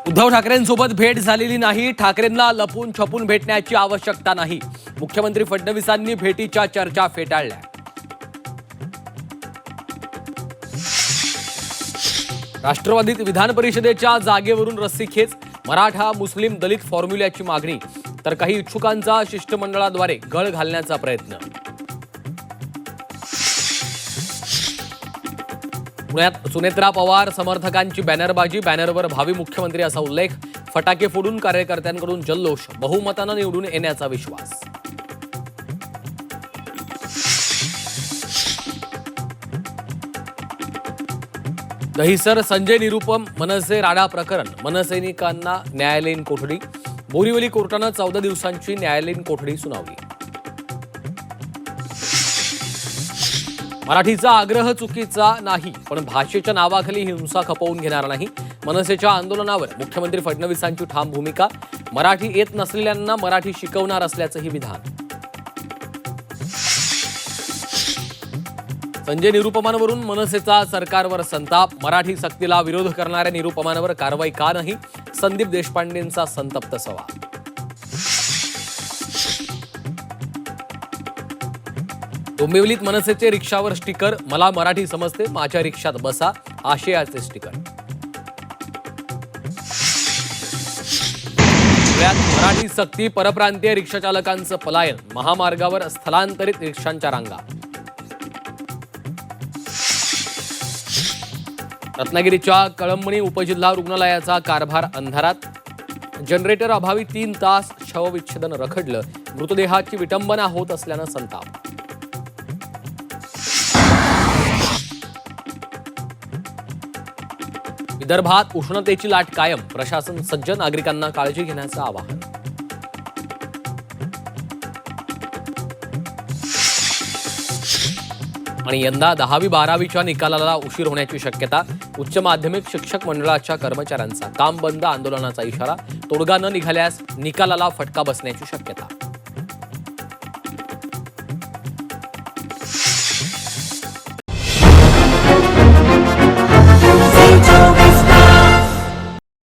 उद्धव ठाकरेंसोबत भेट झालेली नाही. ठाकरेंना लपून छपून भेटण्याची आवश्यकता नाही. मुख्यमंत्री फडणवीसांनी भेटीच्या चर्चा फेटाळल्या. राष्ट्रवादीत विधान परिषदेच्या जागेवरून रस्सीखेच. मराठा मुस्लिम दलित फॉर्म्युल्याची मागणी तर काही इच्छुकांचा शिष्टमंडळाद्वारे गळ घालण्याचा प्रयत्न. पुण्यात सुनेत्रा पवार समर्थकांची बॅनरबाजी. बॅनरवर भावी मुख्यमंत्री असा उल्लेख. फटाके फोडून कार्यकर्त्यांकडून जल्लोष. बहुमतानं निवडून येण्याचा विश्वास. दहिसर संजय निरुपम मनसे राडा प्रकरण. मनसैनिकांना न्यायालयीन कोठडी. बोरीवली कोर्टानं 14 दिवसांची न्यायालयीन कोठडी सुनावली. मराठीचा आग्रह चुकीचा नाही, पण भाषेच्या नावाखाली हिंसा खपवून घेणार नाही. मनसेच्या आंदोलनावर मुख्यमंत्री फडणवीसांची ठाम भूमिका. मराठी येत नसलेल्यांना मराठी शिकवणार असल्याचंही विधान. संजय निरुपमांवरून मनसेचा सरकारवर संताप. मराठी सक्तीला विरोध करणाऱ्या निरुपमांवर कारवाई का नाही? संदीप देशपांडेंचा संतप्त सवाल. डोंबिवलीत मनसेचे रिक्षावर स्टिकर. मला मराठी समजते, माझ्या रिक्षात बसा, आशयाचे स्टिकर. पुण्यात मराठी सक्ती, परप्रांतीय रिक्षाचालकांचं पलायन. महामार्गावर स्थलांतरित रिक्षांच्या रांगा. रत्नागिरीच्या कळंबणी उपजिल्हा रुग्णालयाचा कारभार अंधारात. जनरेटर अभावी 3 तास शवविच्छेदन रखडलं. मृतदेहाची विटंबना होत असल्यानं संताप. विदर्भात उष्णतेची लाट कायम. प्रशासन सज्ज. नागरिकांना काळजी घेण्याचं आवाहन. आणि यंदा 10वी-12वीच्या निकालाला उशीर होण्याची शक्यता. उच्च माध्यमिक शिक्षक मंडळाच्या कर्मचाऱ्यांचा काम बंद आंदोलनाचा इशारा. तोडगा न निघाल्यास निकालाला फटका बसण्याची शक्यता.